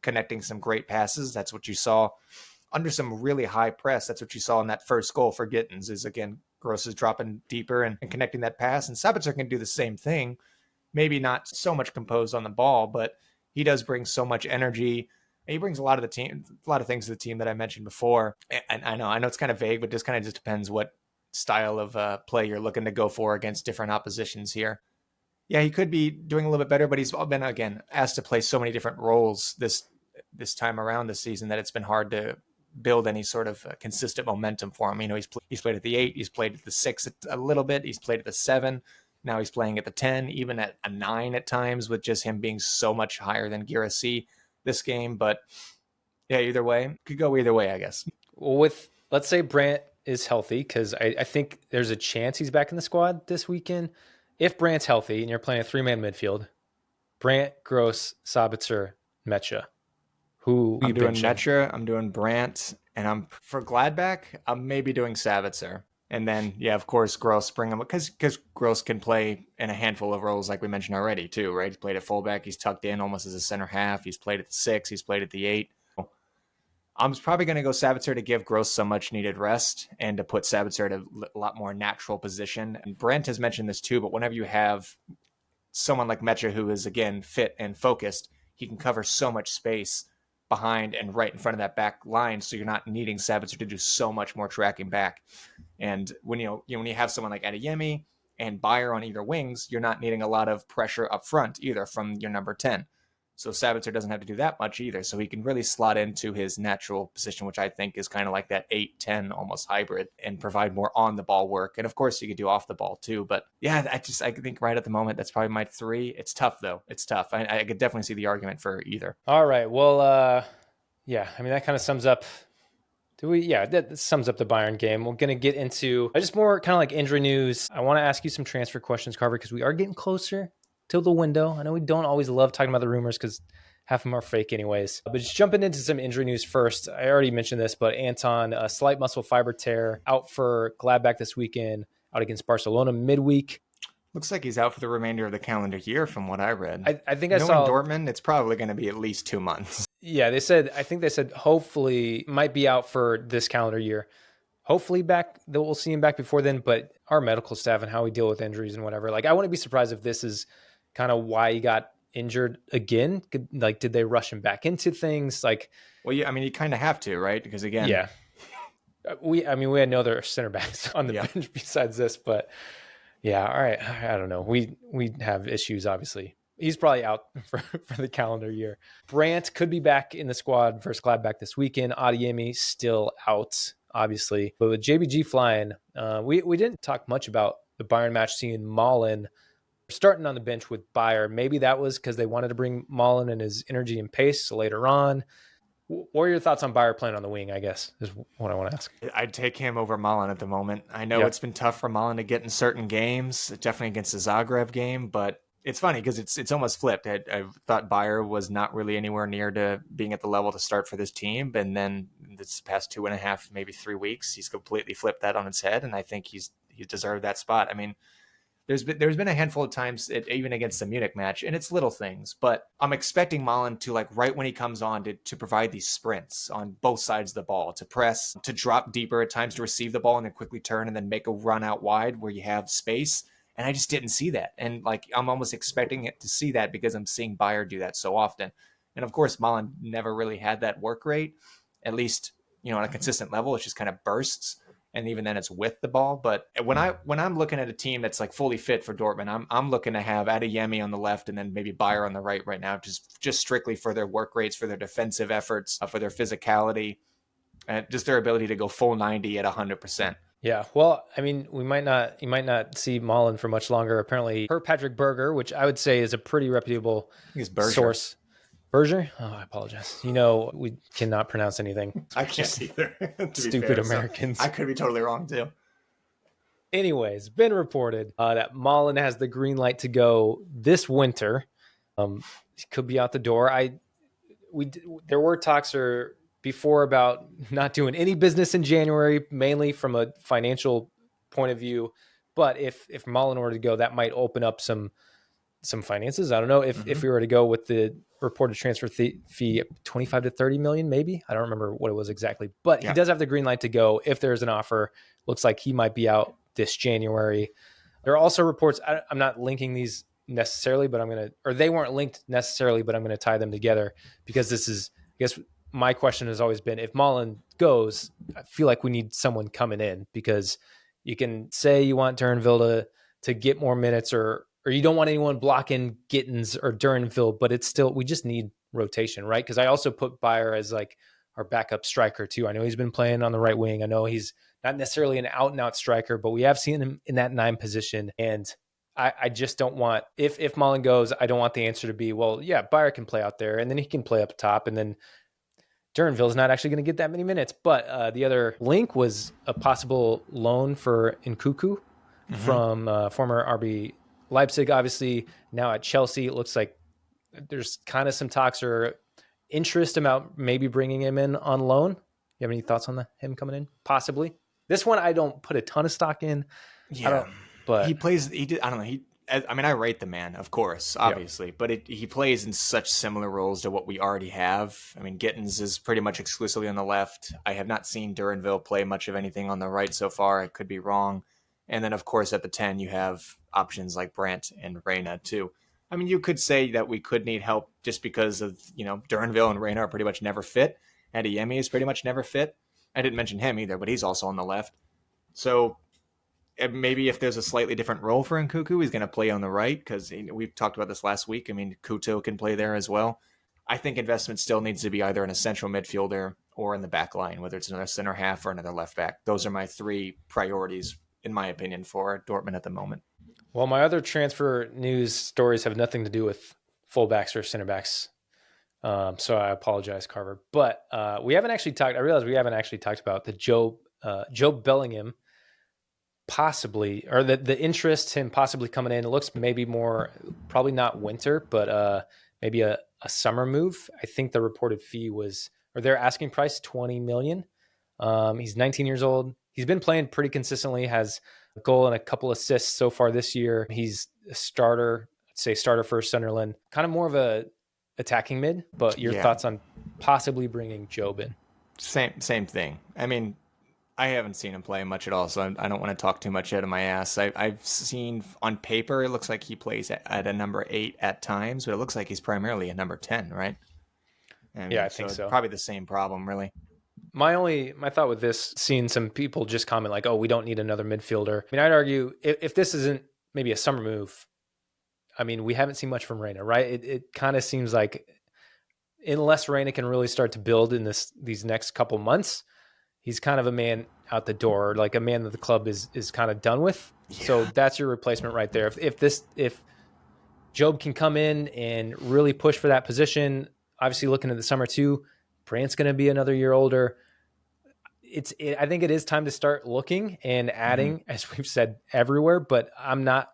connecting some great passes. That's what you saw under some really high press. That's what you saw in that first goal for Gittens, is again, Gross is dropping deeper and connecting that pass. And Sabitzer can do the same thing, maybe not so much composed on the ball, but he does bring so much energy. He brings a lot of things to the team that I mentioned before. And I know it's kind of vague, but just depends what style of play you're looking to go for against different oppositions here. Yeah, he could be doing a little bit better, but he's been, again, asked to play so many different roles this time around this season that it's been hard to build any sort of consistent momentum for him. He's played at the 8, he's played at the 6 a little bit, he's played at the 7, now he's playing at the 10, even at a 9 at times, with just him being so much higher than Guirassy this game. But yeah, either way, could go either way, I guess. Well, let's say Brandt is healthy, because I think there's a chance he's back in the squad this weekend. If Brandt's healthy and you're playing a 3-man midfield, Brandt, Gross, Sabitzer, Mecha. Who I'm doing Mecha, I'm doing Brandt, and for Gladbach, I'm maybe doing Sabitzer. And then, yeah, of course, Gross, bring him, because Gross can play in a handful of roles like we mentioned already too, right? He's played at fullback, he's tucked in almost as a center half, he's played at the 6, he's played at the 8. I'm probably going to go Sabitzer to give Gross some much needed rest and to put Sabitzer at a lot more natural position. And Brandt has mentioned this too, but whenever you have someone like Mecha, who is, again, fit and focused, he can cover so much space behind and right in front of that back line, so you're not needing Sabitzer to do so much more tracking back. And when when you have someone like Adeyemi and Bayer on either wings, you're not needing a lot of pressure up front either from your number 10. So Sabitzer doesn't have to do that much either. So he can really slot into his natural position, which I think is kind of like that 8-10 almost hybrid, and provide more on the ball work. And of course you could do off the ball too. But yeah, I think right at the moment, that's probably my 3. It's tough though. It's tough. I could definitely see the argument for either. All right. Well, yeah, I mean, that kind of sums up. That sums up the Bayern game. We're going to get into just more kind of like injury news. I want to ask you some transfer questions, Carver, because we are getting closer to the window. I know we don't always love talking about the rumors because half of them are fake anyways. But just jumping into some injury news first. I already mentioned this, but Anton, a slight muscle fiber tear, out for Gladbach this weekend, out against Barcelona midweek. Looks like he's out for the remainder of the calendar year from what I read. I think I saw... Dortmund, it's probably going to be at least 2 months. Yeah, I think they said hopefully might be out for this calendar year. Hopefully back, that we'll see him back before then, but our medical staff and how we deal with injuries and whatever, like I wouldn't be surprised if this is kind of why he got injured again. Like, did they rush him back into things? Like, well, yeah, I mean, you kind of have to, right? Because again, yeah, we had no other center backs on the bench besides this, but yeah, all right, I don't know. We have issues, obviously. He's probably out for the calendar year. Brandt could be back in the squad versus Gladbach this weekend. Adeyemi still out, obviously. But with JBG flying, we didn't talk much about the Bayern match, seeing Malen starting on the bench with Bayer. Maybe that was because they wanted to bring Malen and his energy and pace later on. What are your thoughts on Bayer playing on the wing, I guess, is what I want to ask. I'd take him over Malen at the moment. I know it's been tough for Malen to get in certain games, definitely against the Zagreb game, but it's funny because it's almost flipped. I thought Bayer was not really anywhere near to being at the level to start for this team, and then this past 2.5, maybe 3 weeks, he's completely flipped that on its head, and I think he's deserved that spot. I mean, there's been a handful of times, even against the Munich match, and it's little things, but I'm expecting Malen to, like, right when he comes on, to provide these sprints on both sides of the ball, to press, to drop deeper at times, to receive the ball and then quickly turn and then make a run out wide where you have space. And I just didn't see that. And like, I'm almost expecting it to see that because I'm seeing Bayer do that so often. And of course, Malen never really had that work rate, at least, on a consistent level. It's just kind of bursts. And even then it's with the ball. But when I'm looking at a team that's like fully fit for Dortmund, I'm looking to have Adeyemi on the left and then maybe Bayer on the right now, just strictly for their work rates, for their defensive efforts, for their physicality, and just their ability to go full 90 at 100%. Yeah, well, I mean, you might not see Malen for much longer. Apparently, per Patrick Berger, which I would say is a pretty reputable source. Berger? Oh, I apologize. We cannot pronounce anything. I can't either. Stupid Americans. So I could be totally wrong too. Anyways, been reported that Malen has the green light to go this winter. He could be out the door. There were talks before about not doing any business in January, mainly from a financial point of view. But if Malen were to go, that might open up some finances. I don't know if we were to go with the reported transfer fee, 25 to 30 million, maybe. I don't remember what it was exactly, but he does have the green light to go if there's an offer. Looks like he might be out this January. There are also reports. I'm not linking these necessarily, but they weren't linked necessarily, but I'm going to tie them together because this is, I guess, my question has always been, if Malen goes, I feel like we need someone coming in, because you can say you want Duranville to get more minutes, or you don't want anyone blocking Gittens or Duranville, but it's still, we just need rotation, right? Because I also put Bayer as like our backup striker too. I know he's been playing on the right wing. I know he's not necessarily an out and out striker, but we have seen him in that 9 position. And I just don't want, if Malen goes, I don't want the answer to be, well, yeah, Bayer can play out there and then he can play up top, and then Duranville is not actually going to get that many minutes. But the other link was a possible loan for Nkuku from former RB Leipzig, obviously now at Chelsea. It looks like there's kind of some talks or interest about maybe bringing him in on loan. You have any thoughts on him coming in? Possibly. This one I don't put a ton of stock in. Yeah, but he plays. I don't know. I rate the man, of course, obviously, but he plays in such similar roles to what we already have. I mean, Gittens is pretty much exclusively on the left. I have not seen Duranville play much of anything on the right so far. I could be wrong. And then, of course, at the 10, you have options like Brandt and Reyna, too. I mean, you could say that we could need help just because of, Duranville and Reyna are pretty much never fit. And Yemi is pretty much never fit. I didn't mention him either, but he's also on the left. So maybe if there's a slightly different role for Nkuku, he's going to play on the right because we've talked about this last week. I mean, Kuto can play there as well. I think investment still needs to be either in a central midfielder or in the back line, whether it's another center half or another left back. Those are my 3 priorities, in my opinion, for Dortmund at the moment. Well, my other transfer news stories have nothing to do with fullbacks or center backs. So I apologize, Carver. But I realized we haven't actually talked about the Joe Bellingham possibly, or the interest, him possibly coming in. It looks maybe probably not winter, but maybe a summer move. I think the reported fee or their asking price, 20 million. He's 19 years old. He's been playing pretty consistently, has a goal and a couple assists so far this year. He's a starter, starter for Sunderland, kind of more of a attacking mid, but your thoughts on possibly bringing Job in? Same thing. I mean, I haven't seen him play much at all, so I don't want to talk too much out of my ass. I've seen on paper, it looks like he plays at a number 8 at times, but it looks like he's primarily a number 10, right? I think so. Probably the same problem, really. My thought with this, seeing some people just comment like, oh, we don't need another midfielder. I mean, I'd argue if this isn't maybe a summer move, I mean, we haven't seen much from Reyna, right? It kind of seems like unless Reyna can really start to build in these next couple months, he's kind of a man out the door, like a man that the club is kind of done with. Yeah. So that's your replacement right there. If Job can come in and really push for that position, obviously looking at the summer too, Brandt's going to be another year older. I think it is time to start looking and adding, as we've said, everywhere, but I'm not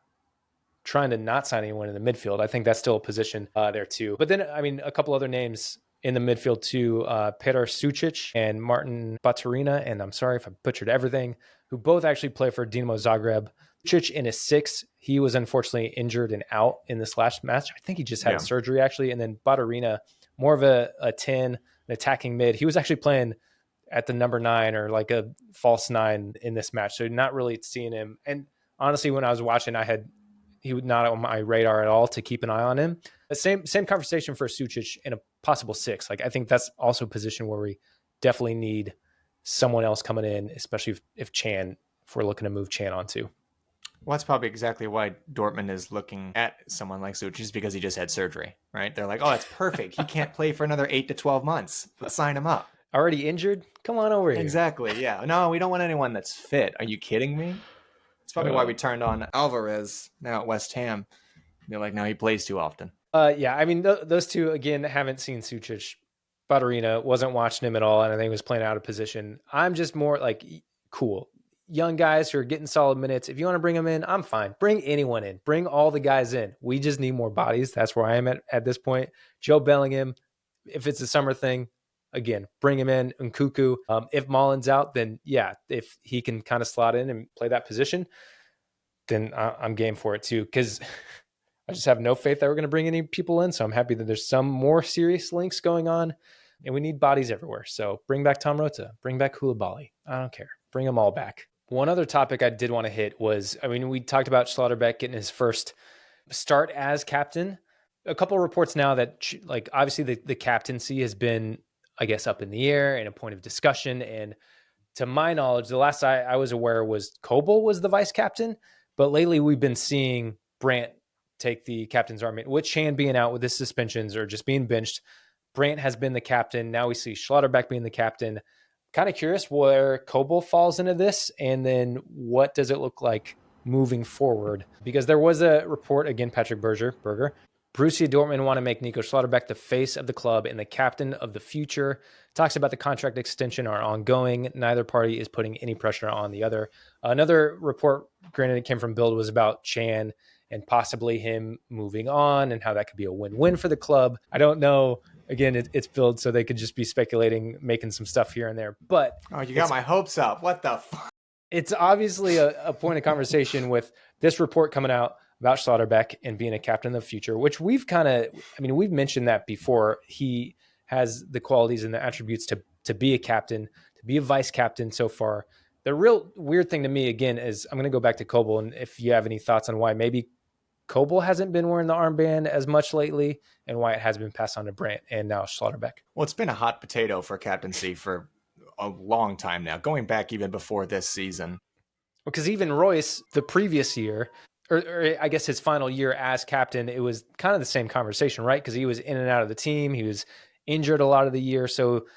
trying to not sign anyone in the midfield. I think that's still a position there too. But then, I mean, a couple other names in the midfield too, Petar Sucic and Martin Baturina, and I'm sorry if I butchered everything, who both actually play for Dinamo Zagreb. Sucic in his 6, he was unfortunately injured and out in this last match. I think he just had surgery actually. And then Baturina, more of a 10, an attacking mid. He was actually playing at the number 9 or like a false 9 in this match. So not really seeing him. And honestly, when I was watching, he was not on my radar at all to keep an eye on him. The same conversation for Sucic in a possible 6. Like I think that's also a position where we definitely need someone else coming in, especially if we're looking to move Chan onto. Well, that's probably exactly why Dortmund is looking at someone like Sucic, is because he just had surgery, right? They're like, oh, that's perfect. He can't play for another 8 to 12 months. Let's sign him up. Already injured? Come on over here. Exactly, yeah. No, we don't want anyone that's fit. Are you kidding me? That's probably why we turned on Alvarez now at West Ham. They're like, no, he plays too often. Yeah, I mean, those two, again, haven't seen Sucic. Baturina, wasn't watching him at all, and I think he was playing out of position. I'm just more like, cool. Young guys who are getting solid minutes. If you want to bring them in, I'm fine. Bring anyone in. Bring all the guys in. We just need more bodies. That's where I am at this point. Joe Bellingham, if it's a summer thing, again, bring him in. Nkuku. If Mullen's out, then yeah, if he can kind of slot in and play that position, then I'm game for it too. Because I just have no faith that we're going to bring any people in. So I'm happy that there's some more serious links going on, and we need bodies everywhere. So bring back Tom Rota. Bring back Koulibaly. I don't care. Bring them all back. One other topic I did want to hit was, I mean, we talked about Schlotterbeck getting his first start as captain. A couple of reports now that, like, obviously the captaincy has been, I guess, up in the air and a point of discussion. And to my knowledge, the last I was aware was Kobel was the vice captain. But lately we've been seeing Brandt take the captain's armband, with Chan being out with his suspensions or just being benched. Brandt has been the captain. Now we see Schlotterbeck being the captain. Kind of curious where Kobel falls into this, and then what does it look like moving forward? Because there was a report, again, Patrick Berger, Borussia Dortmund want to make Nico Schlotterbeck the face of the club and the captain of the future. Talks about the contract extension are ongoing. Neither party is putting any pressure on the other. Another report, granted it came from Bild, was about Chan and possibly him moving on and how that could be a win-win for the club. I don't know. Again, it's Bild, so they could just be speculating, making some stuff here and there. But you got my hopes up. What the fuck? It's obviously a point of conversation with this report coming out about Schlotterbeck and being a captain of the future, which we've mentioned that before. He has the qualities and the attributes to be a captain, to be a vice captain so far. The real weird thing to me, again, is I'm going to go back to Kobel, and if you have any thoughts on why maybe Kobel hasn't been wearing the armband as much lately and why it has been passed on to Brandt and now Schlotterbeck. Well, it's been a hot potato for captaincy for a long time now, going back even before this season. Because even Royce, the previous year, or I guess his final year as captain, it was kind of the same conversation, right? Because he was in and out of the team. He was injured a lot of the year. So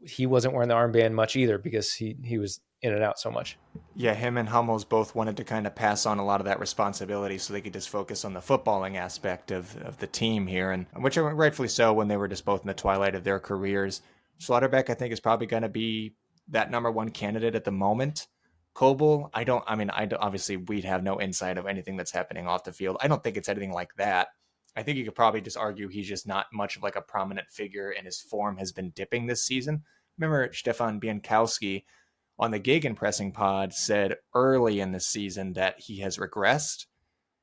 he wasn't wearing the armband much either because he was in and out so much. Yeah, him and Hummels both wanted to kind of pass on a lot of that responsibility so they could just focus on the footballing aspect of the team here, and which rightfully so when they were just both in the twilight of their careers. Schlotterbeck, I think, is probably going to be that number one candidate at the moment. Kobel, obviously we'd have no insight of anything that's happening off the field. I don't think it's anything like that. I think you could probably just argue he's just not much of like a prominent figure and his form has been dipping this season. Remember Stefan Bienkowski on the Gegenpressing pod said early in the season that he has regressed.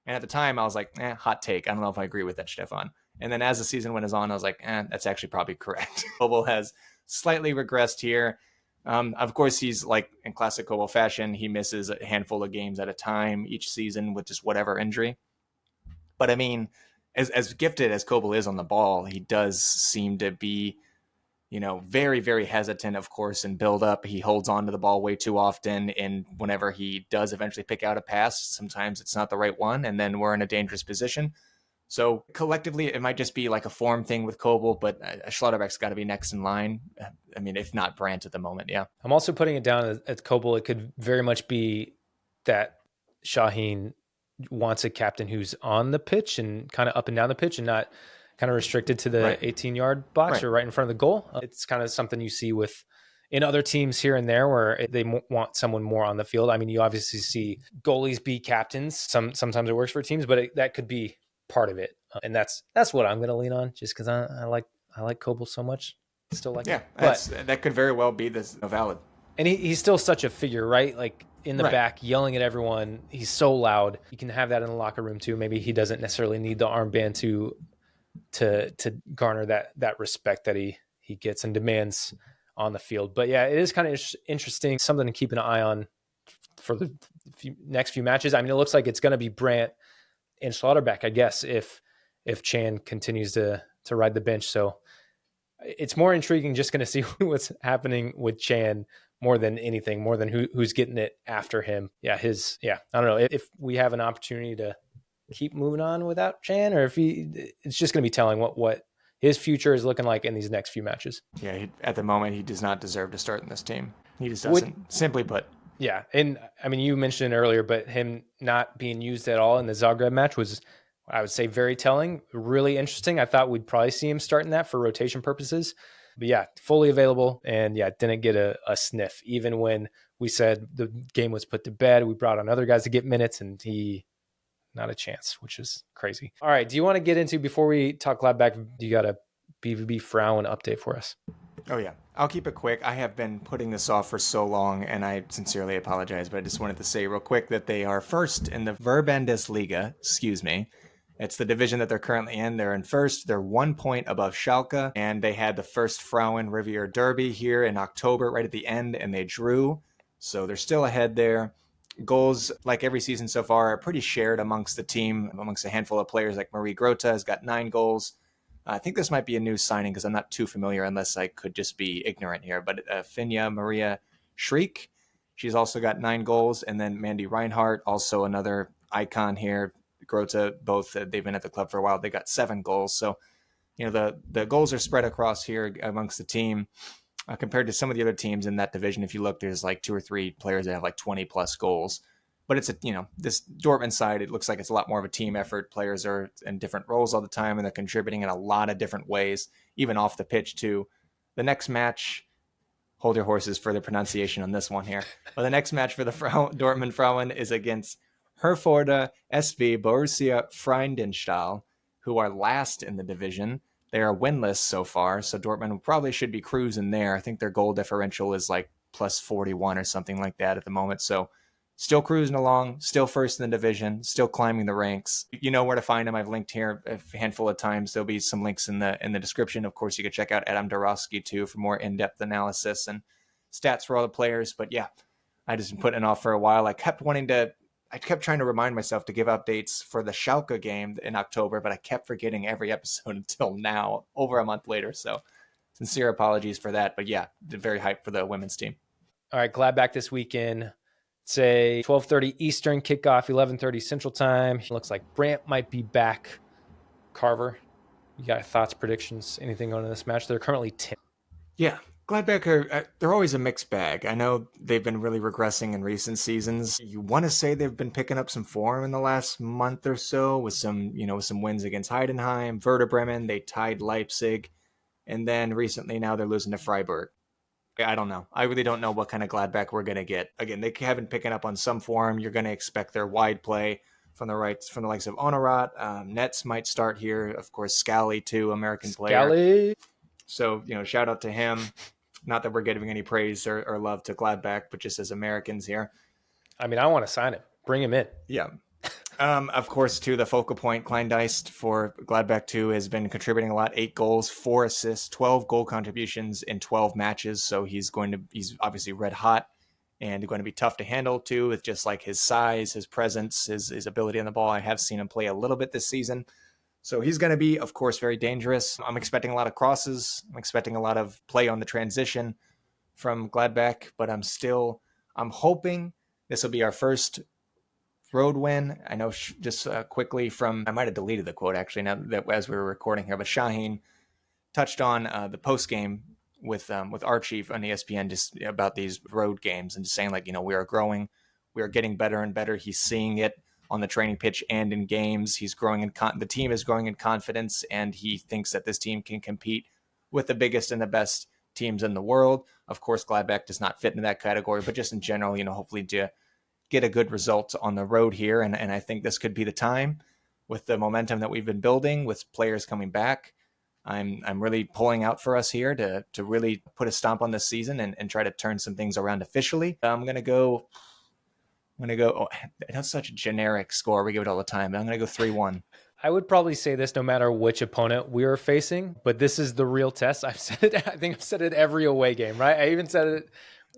And at the time I was like, hot take. I don't know if I agree with that, Stefan. And then as the season went on, I was like, that's actually probably correct. Kobel has slightly regressed here. Of course, he's like in classic Kobel fashion. He misses a handful of games at a time each season with just whatever injury. But I mean, as gifted as Kobel is on the ball, he does seem to be, very, very hesitant, of course, in build up. He holds on to the ball way too often. And whenever he does eventually pick out a pass, sometimes it's not the right one. And then we're in a dangerous position. So collectively, it might just be like a form thing with Kobel, but Schlotterbeck's got to be next in line. I mean, if not Brandt at the moment, yeah. I'm also putting it down at Kobel. It could very much be that Shaheen wants a captain who's on the pitch and kind of up and down the pitch and not kind of restricted to the 18-yard box or right in front of the goal. It's kind of something you see in other teams here and there where they want someone more on the field. I mean, you obviously see goalies be captains. Sometimes it works for teams, but that could be part of it. And that's what I'm going to lean on just because I like Kobel so much. Still like it. That could very well be valid. And he's still such a figure, right? Like in the back, yelling at everyone. He's so loud. You can have that in the locker room too. Maybe he doesn't necessarily need the armband to garner that respect that he gets and demands on the field. But yeah, it is kind of interesting. Something to keep an eye on for the next few matches. I mean, it looks like it's going to be Brandt and Schlotterbeck, I guess, if Chan continues to ride the bench. So it's more intriguing just going to see what's happening with Chan more than anything, more than who's getting it after him. I don't know if we have an opportunity to keep moving on without Chan, or if it's just going to be telling what his future is looking like in these next few matches. Yeah, at the moment, he does not deserve to start in this team. He just doesn't, simply put. Yeah, and I mean, you mentioned it earlier, but him not being used at all in the Zagreb match was, I would say, very telling, really interesting. I thought we'd probably see him starting that for rotation purposes. But yeah, fully available, and didn't get a sniff. Even when we said the game was put to bed, we brought on other guys to get minutes, and he, not a chance, which is crazy. All right, do you want to get into, before we talk Gladbach, do you got a BVB Frauen update for us? Oh, yeah. I'll keep it quick. I have been putting this off for so long, and I sincerely apologize, but I just wanted to say real quick that they are first in the Verbandesliga. Excuse me. It's the division that they're currently in. They're in first. They're 1 point above Schalke, and they had the first Frauen Riviera Derby here in October, right at the end, and they drew. So they're still ahead there. Goals, like every season so far, are pretty shared amongst the team, amongst a handful of players. Like Marie Grota has got 9 goals. I think this might be a new signing because I'm not too familiar, unless I could just be ignorant here. But Finja Maria Schriek, she's also got 9 goals. And then Mandy Reinhardt, also another icon here. Grota, both, they've been at the club for a while. They got 7 goals. So, the goals are spread across here amongst the team. Compared to some of the other teams in that division, if you look, there's like 2 or 3 players that have like 20 plus goals. But it's this Dortmund side, it looks like it's a lot more of a team effort. Players are in different roles all the time, and they're contributing in a lot of different ways, even off the pitch too. The next match, hold your horses for the pronunciation on this one here. But the next match for the Dortmund Frauen is against Herforder SV Borussia Freudenstahl, who are last in the division. They are winless so far, so Dortmund probably should be cruising there. I think their goal differential is like plus 41 or something like that at the moment. So still cruising along, still first in the division, still climbing the ranks. You know where to find them. I've linked here a handful of times. There'll be some links in the description. Of course, you can check out Adam Dorowski too for more in-depth analysis and stats for all the players. But yeah, I just been putting it off for a while. I kept trying to remind myself to give updates for the Schalke game in October, but I kept forgetting every episode until now, over a month later. So sincere apologies for that. But yeah, very hyped for the women's team. All right, Gladbach this weekend. Say 12:30 Eastern kickoff, 11:30 Central Time. Looks like Brandt might be back. Carver, you got thoughts, predictions, anything on this match? They're currently 10. Yeah, Gladbach they're always a mixed bag. I know they've been really regressing in recent seasons. You want to say they've been picking up some form in the last month or so with some wins against Heidenheim, Werder Bremen. They tied Leipzig, and then recently now they're losing to Freiburg. I don't know. I really don't know what kind of Gladbach we're going to get. Again, they have been picking up on some form. You're going to expect their wide play from the likes of Honorat. Nets might start here. Of course, Scally too, American player. So, shout out to him. Not that we're giving any praise or love to Gladbach, but just as Americans here. I mean, I want to sign him. Bring him in. Yeah. Of course, too, the focal point, Kleindienst for Gladbach, too, has been contributing a lot. 8 goals, 4 assists, 12 goal contributions in 12 matches. So he's obviously red hot and going to be tough to handle, too, with just like his size, his presence, his ability on the ball. I have seen him play a little bit this season. So he's going to be, of course, very dangerous. I'm expecting a lot of crosses. I'm expecting a lot of play on the transition from Gladbach, but I'm hoping this will be our first road win. I know just quickly I might have deleted the quote actually now that as we were recording here, but Shaheen touched on the post game with Archie on ESPN just about these road games and just saying we are growing, we are getting better and better. He's seeing it on the training pitch and in games. He's growing the team is growing in confidence, and he thinks that this team can compete with the biggest and the best teams in the world. Of course, Gladbach does not fit into that category, but just in general, hopefully to get a good result on the road here. And I think this could be the time with the momentum that we've been building with players coming back. I'm really pulling out for us here to really put a stomp on this season and try to turn some things around officially. I'm going to go, that's such a generic score. We give it all the time. I'm going to go 3-1. I would probably say this no matter which opponent we are facing, but this is the real test. I've said it. I think I've said it every away game, right? I even said it.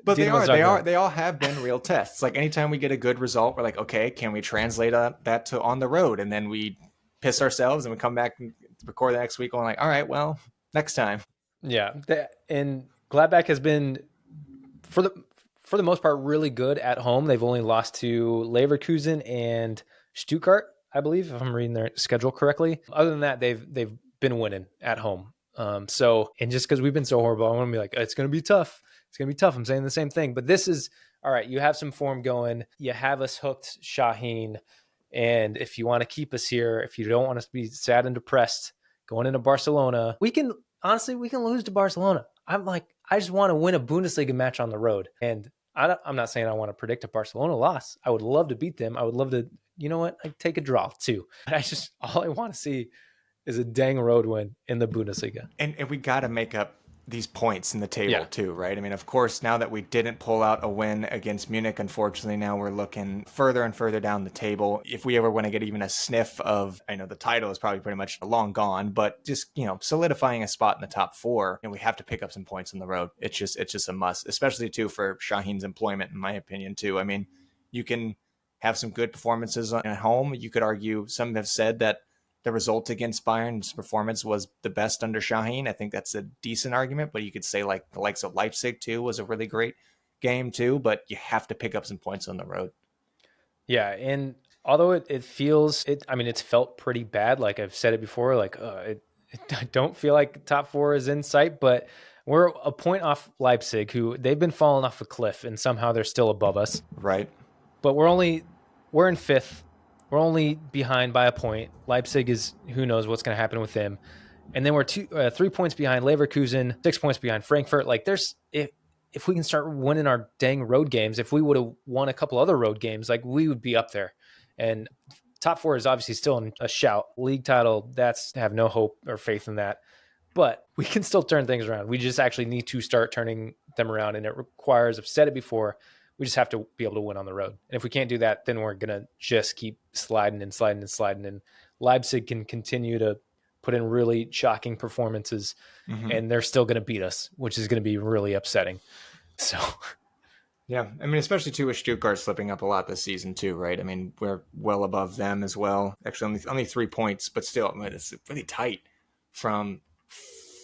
But they all have been real tests. Like anytime we get a good result, we're like, okay, can we translate that to on the road? And then we piss ourselves and we come back and record the next week going like, all right, well, next time. Yeah. And Gladbach has been, for the most part, really good at home. They've only lost to Leverkusen and Stuttgart, I believe, if I'm reading their schedule correctly. Other than that, they've been winning at home. And just because we've been so horrible, I want to be like, it's going to be tough. It's going to be tough. I'm saying the same thing. But this is, all right, you have some form going. You have us hooked, Shaheen. And if you want to keep us here, if you don't want us to be sad and depressed going into Barcelona, we can lose to Barcelona. I just want to win a Bundesliga match on the road. And I'm not saying I want to predict a Barcelona loss. I would love to beat them. I would love to, I'd take a draw too. But all I want to see is a dang road win in the Bundesliga. And we got to make up these points in the table too, right? I mean, of course, now that we didn't pull out a win against Munich, unfortunately, now we're looking further and further down the table. If we ever want to get even a sniff of, I know the title is probably pretty much long gone, but just, solidifying a spot in the top 4, and we have to pick up some points on the road. It's just a must, especially too for Shaheen's employment, in my opinion, too. I mean, you can have some good performances at home. You could argue, some have said that the result against Bayern's performance was the best under Shaheen. I think that's a decent argument, but you could say like the likes of Leipzig too was a really great game too, but you have to pick up some points on the road. Yeah. And although it's felt pretty bad. Like I've said it before, I don't feel like top 4 is in sight, but we're a point off Leipzig, who they've been falling off a cliff and somehow they're still above us. Right. But we're in 5th. We're only behind by a point. Leipzig is, who knows what's going to happen with them. And then we're 3 points behind Leverkusen, 6 points behind Frankfurt. Like if we can start winning our dang road games, if we would have won a couple other road games, like we would be up there. And top 4 is obviously still in a shout. League title, I have no hope or faith in that. But we can still turn things around. We just actually need to start turning them around. And it requires, I've said it before, we just have to be able to win on the road. And if we can't do that, then we're going to just keep sliding. And Leipzig can continue to put in really shocking performances, and they're still going to beat us, which is going to be really upsetting. So Yeah, I mean, especially too with Stuttgart slipping up a lot this season too, right? I mean, we're well above them as well. Actually, only 3 points, but still, I mean, it's really tight from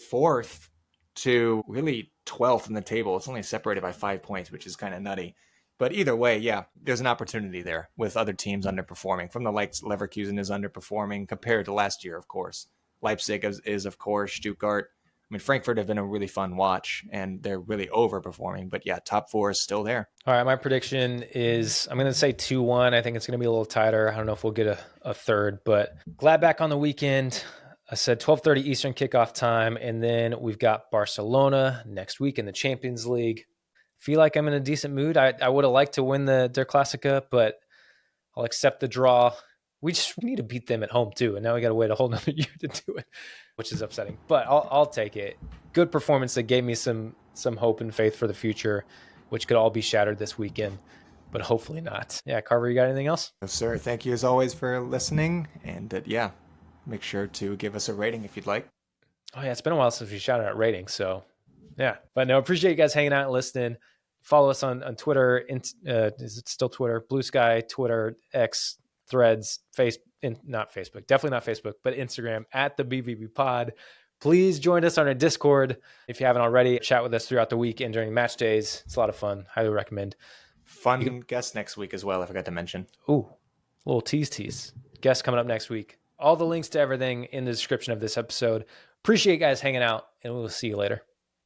fourth to really 12th in the table. It's only separated by 5 points, which is kind of nutty. But either way, yeah, there's an opportunity there with other teams underperforming. From the likes, Leverkusen is underperforming compared to last year, of course. Leipzig is of course, Stuttgart. I mean, Frankfurt have been a really fun watch, and they're really overperforming. But yeah, top four is still there. All right, my prediction is I'm going to say 2-1. I think it's going to be a little tighter. I don't know if we'll get a third, but Gladbach on the weekend. I said 12:30 Eastern kickoff time, and then we've got Barcelona next week in the Champions League. Feel like I'm in a decent mood. I would have liked to win their Klassiker, but I'll accept the draw. We need to beat them at home too, and now we got to wait a whole nother year to do it, which is upsetting. But I'll take it. Good performance that gave me some hope and faith for the future, which could all be shattered this weekend, but hopefully not. Yeah, Carver, you got anything else? No, sir. Thank you as always for listening, and yeah, make sure to give us a rating if you'd like. Oh yeah, it's been a while since we shouted out ratings, so yeah. But no, appreciate you guys hanging out and listening. Follow us on Twitter. Is it still Twitter? Blue Sky, Twitter, X, Threads, not Facebook, definitely not Facebook, but Instagram at the BVB Pod. Please join us on our Discord if you haven't already. Chat with us throughout the week and during match days. It's a lot of fun. Highly recommend. Fun guest next week as well, I forgot to mention. Ooh, little tease. Guest coming up next week. All the links to everything in the description of this episode. Appreciate you guys hanging out, and we'll see you later.